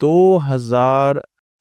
2000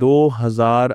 2000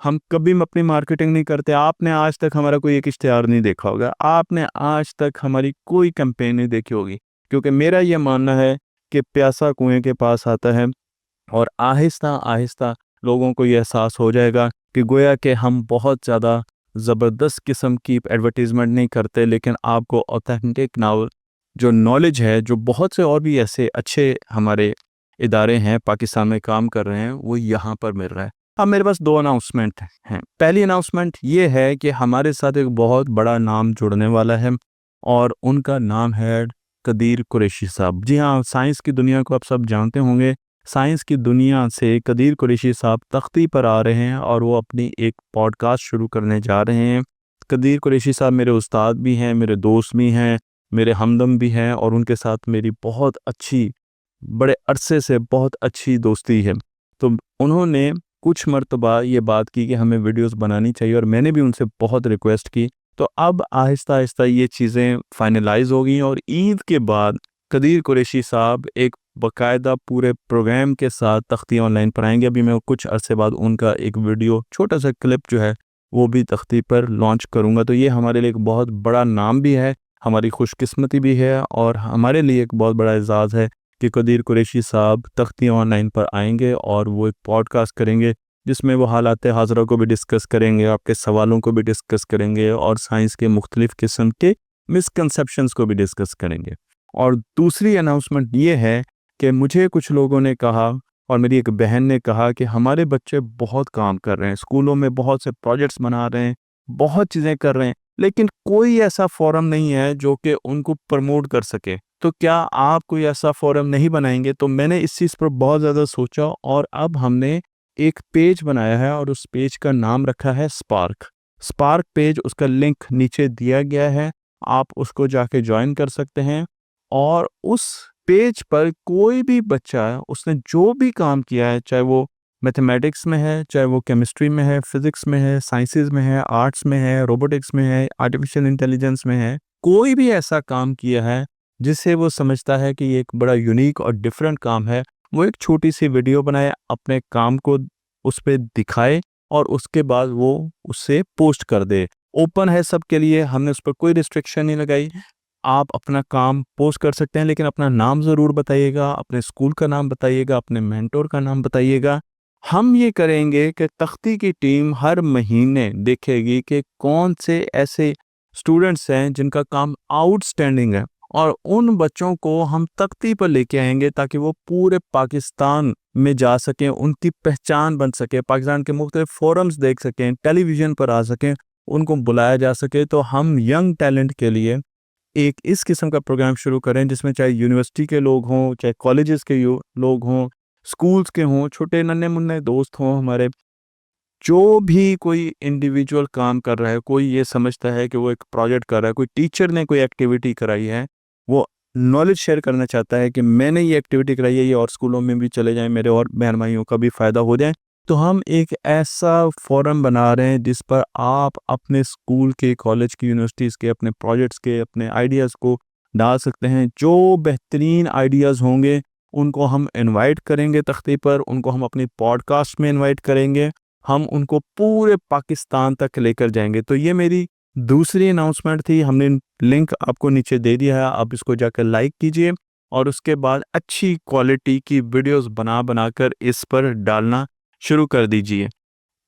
ہم کبھی اپنی مارکیٹنگ نہیں کرتے. آپ نے آج تک ہمارا کوئی ایک اشتہار نہیں دیکھا ہوگا, آپ نے آج تک ہماری کوئی کمپین نہیں دیکھی ہوگی, کیونکہ میرا یہ ماننا ہے کہ پیاسا کنویں کے پاس آتا ہے, اور آہستہ آہستہ لوگوں کو یہ احساس ہو جائے گا کہ گویا کہ ہم بہت زیادہ زبردست قسم کی ایڈورٹیزمنٹ نہیں کرتے, لیکن آپ کو اوتھینٹک جو نالج ہے, جو بہت سے اور بھی ایسے اچھے ہمارے ادارے ہیں پاکستان میں کام کر رہے ہیں, وہ یہاں پر مل رہا ہے. اب میرے پاس 2 اناؤنسمنٹ ہیں. پہلی اناؤنسمنٹ یہ ہے کہ ہمارے ساتھ ایک بہت بڑا نام جڑنے والا ہے, اور ان کا نام ہے قدیر قریشی صاحب. جی ہاں, سائنس کی دنیا کو آپ سب جانتے ہوں گے. سائنس کی دنیا سے قدیر قریشی صاحب تختی پر آ رہے ہیں, اور وہ اپنی ایک پوڈ کاسٹ شروع کرنے جا رہے ہیں. قدیر قریشی صاحب میرے استاد بھی ہیں, میرے دوست بھی ہیں, میرے ہمدم بھی ہیں, اور ان کے ساتھ میری بہت اچھی, بڑے عرصے سے بہت اچھی دوستی ہے. تو انہوں نے کچھ مرتبہ یہ بات کی کہ ہمیں ویڈیوز بنانی چاہیے, اور میں نے بھی ان سے بہت ریکویسٹ کی. تو اب آہستہ آہستہ یہ چیزیں فائنلائز ہو گئیں, اور عید کے بعد قدیر قریشی صاحب ایک باقاعدہ پورے پروگرام کے ساتھ تختی آن لائن پر آئیں گے. ابھی میں کچھ عرصے بعد ان کا ایک ویڈیو, چھوٹا سا کلپ جو ہے, وہ بھی تختی پر لانچ کروں گا. تو یہ ہمارے لیے ایک بہت بڑا نام بھی ہے, ہماری خوش قسمتی بھی ہے, اور ہمارے لیے ایک بہت بڑا اعزاز ہے کہ قدیر قریشی صاحب تختی آن لائن پر آئیں گے, اور وہ ایک پوڈ کاسٹ کریں گے جس میں وہ حالات حاضرہ کو بھی ڈسکس کریں گے, آپ کے سوالوں کو بھی ڈسکس کریں گے, اور سائنس کے مختلف قسم کے مسکنسیپشنز کو بھی ڈسکس کریں گے. اور دوسری اناؤنسمنٹ یہ ہے کہ مجھے کچھ لوگوں نے کہا, اور میری ایک بہن نے کہا کہ ہمارے بچے بہت کام کر رہے ہیں, اسکولوں میں بہت سے پروجیکٹس بنا رہے ہیں, بہت چیزیں کر رہے ہیں, لیکن کوئی ایسا فورم نہیں ہے جو کہ ان کو پروموٹ کر سکے. تو کیا آپ کوئی ایسا فورم نہیں بنائیں گے؟ تو میں نے اس چیز پر بہت زیادہ سوچا, اور اب ہم نے ایک پیج بنایا ہے, اور اس پیج کا نام رکھا ہے اسپارک پیج. اس کا لنک نیچے دیا گیا ہے, آپ اس کو جا کے جوائن کر سکتے ہیں. اور اس پیج پر کوئی بھی بچہ, اس نے جو بھی کام کیا ہے, چاہے وہ میتھمیٹکس میں ہے, چاہے وہ کیمسٹری میں ہے, فزکس میں ہے, سائنسز میں ہے, آرٹس میں ہے, روبوٹکس میں ہے, آرٹیفیشل انٹیلیجنس میں ہے, کوئی بھی ایسا کام کیا ہے جس سے وہ سمجھتا ہے کہ یہ ایک بڑا یونیک اور ڈیفرنٹ کام ہے, وہ ایک چھوٹی سی ویڈیو بنائے, اپنے کام کو اس پہ دکھائے, اور اس کے بعد وہ اس سے پوسٹ کر دے. اوپن ہے سب کے لیے, ہم نے اس پر کوئی ریسٹرکشن نہیں لگائی. آپ اپنا کام پوسٹ کر سکتے ہیں, لیکن اپنا نام ضرور بتائیے گا, اپنے اسکول کا نام بتائیے گا, اپنے مینٹور کا نام بتائیے گا. ہم یہ کریں گے کہ تختی کی ٹیم ہر مہینے دیکھے گی کہ کون سے ایسے اسٹوڈنٹس ہیں جن کا کام آؤٹ سٹینڈنگ ہے, اور ان بچوں کو ہم تختی پر لے کے آئیں گے تاکہ وہ پورے پاکستان میں جا سکیں, ان کی پہچان بن سکے, پاکستان کے مختلف فورمز دیکھ سکیں, ٹیلی ویژن پر آ سکیں, ان کو بلایا جا سکے. تو ہم ینگ ٹیلنٹ کے لیے ایک اس قسم کا پروگرام شروع کریں جس میں چاہے یونیورسٹی کے لوگ ہوں, چاہے کالجز کے لوگ ہوں, سکولز کے ہوں, چھوٹے ننھے منھے دوست ہوں ہمارے, جو بھی کوئی انڈیویجول کام کر رہا ہے, کوئی یہ سمجھتا ہے کہ وہ ایک پروجیکٹ کر رہا ہے, کوئی ٹیچر نے کوئی ایکٹیویٹی کرائی ہے, وہ نالج شیئر کرنا چاہتا ہے کہ میں نے یہ ایکٹیویٹی کرائی ہے, یہ اور اسکولوں میں بھی چلے جائیں, میرے اور بہن بھائیوں کا بھی فائدہ ہو جائے. تو ہم ایک ایسا فورم بنا رہے ہیں جس پر آپ اپنے اسکول کے, کالج کی, یونیورسٹیز کے اپنے پروجیکٹس کے, اپنے آئیڈیاز کو ڈال سکتے ہیں. جو بہترین آئیڈیاز ہوں گے ان کو ہم انوائٹ کریں گے تختی پر, ان کو ہم اپنی پوڈ کاسٹ میں انوائٹ کریں گے, ہم ان کو پورے پاکستان تک لے کر جائیں گے. تو یہ میری دوسری اناؤنسمنٹ تھی. ہم نے لنک آپ کو نیچے دے دیا ہے, آپ اس کو جا کر لائک کیجئے, اور اس کے بعد اچھی کوالٹی کی ویڈیوز بنا کر اس پر ڈالنا شروع کر دیجئے.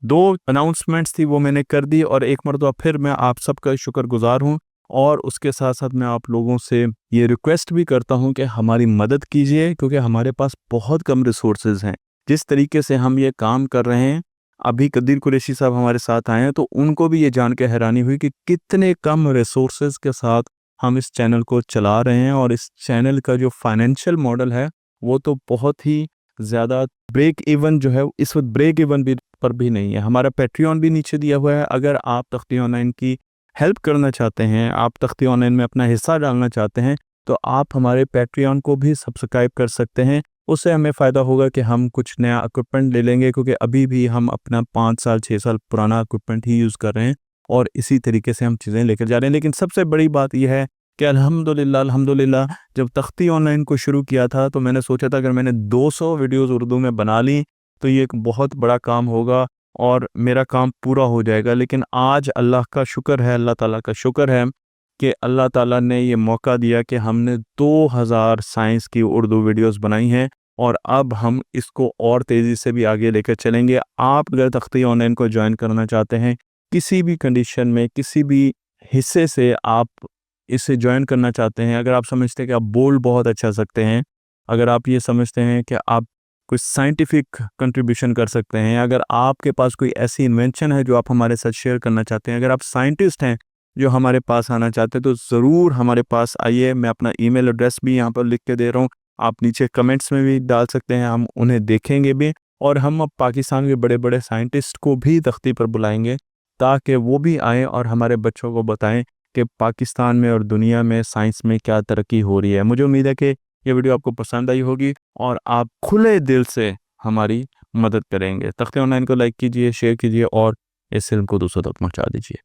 2 اناؤنسمنٹس تھی وہ میں نے کر دی, اور ایک مرتبہ پھر میں آپ سب کا شکر گزار ہوں, اور اس کے ساتھ ساتھ میں آپ لوگوں سے یہ ریکویسٹ بھی کرتا ہوں کہ ہماری مدد کیجئے, کیونکہ ہمارے پاس بہت کم ریسورسز ہیں. جس طریقے سے ہم یہ کام کر رہے ہیں, ابھی قدیر قریشی صاحب ہمارے ساتھ آئے ہیں, تو ان کو بھی یہ جان کے حیرانی ہوئی کہ کتنے کم ریسورسز کے ساتھ ہم اس چینل کو چلا رہے ہیں, اور اس چینل کا جو فائنینشیل ماڈل ہے وہ تو بہت ہی زیادہ بریک ایون جو ہے, اس وقت بریک ایون بھی پر بھی نہیں ہے. ہمارا پیٹریون بھی نیچے دیا ہوا ہے. اگر آپ تختی آن لائن کی ہیلپ کرنا چاہتے ہیں, آپ تختی آن لائن میں اپنا حصہ ڈالنا چاہتے ہیں, تو آپ ہمارے پیٹریون کو بھی سبسکرائب کر سکتے ہیں. اس سے ہمیں فائدہ ہوگا کہ ہم کچھ نیا اکوپمنٹ لے لیں گے, کیونکہ ابھی بھی ہم اپنا 5 سال 6 سال پرانا اکوپمنٹ ہی یوز کر رہے ہیں, اور اسی طریقے سے ہم چیزیں لے کر جا رہے ہیں. لیکن سب سے بڑی بات یہ ہے کہ الحمدللہ جب تختی آن لائن کو شروع کیا تھا تو میں نے سوچا تھا اگر میں نے 200 ویڈیوز اردو میں بنا لی تو یہ ایک بہت بڑا کام ہوگا. اور میرا کام پورا ہو جائے گا. لیکن آج اللہ کا شکر ہے, اللہ تعالیٰ کا شکر ہے کہ اللہ تعالیٰ نے یہ موقع دیا کہ ہم نے 2000 سائنس کی اردو ویڈیوز بنائی ہیں, اور اب ہم اس کو اور تیزی سے بھی آگے لے کر چلیں گے. آپ اگر تختیہ آن لائن کو جوائن کرنا چاہتے ہیں, کسی بھی کنڈیشن میں, کسی بھی حصے سے آپ اسے جوائن کرنا چاہتے ہیں, اگر آپ سمجھتے ہیں کہ آپ بول بہت اچھا سکتے ہیں, اگر آپ یہ سمجھتے ہیں کہ آپ کوئی سائنٹیفک کنٹریبیوشن کر سکتے ہیں, اگر آپ کے پاس کوئی ایسی انوینشن ہے جو آپ ہمارے ساتھ شیئر کرنا چاہتے ہیں, اگر آپ سائنٹسٹ ہیں جو ہمارے پاس آنا چاہتے ہیں, تو ضرور ہمارے پاس آئیے. میں اپنا ای میل ایڈریس بھی یہاں پر لکھ کے دے رہا ہوں, آپ نیچے کمنٹس میں بھی ڈال سکتے ہیں, ہم انہیں دیکھیں گے بھی. اور ہم اب پاکستان کے بڑے بڑے سائنٹسٹ کو بھی تختی پر بلائیں گے تاکہ وہ بھی آئیں اور ہمارے بچوں کو بتائیں کہ پاکستان میں اور دنیا میں سائنس میں کیا ترقی ہو رہی ہے. مجھے امید ہے کہ یہ ویڈیو آپ کو پسند آئی ہوگی اور آپ کھلے دل سے ہماری مدد کریں گے. تختیہ آن لائن کو لائک کیجئے, شیئر کیجئے اور اس علم کو دوسروں تک پہنچا دیجئے.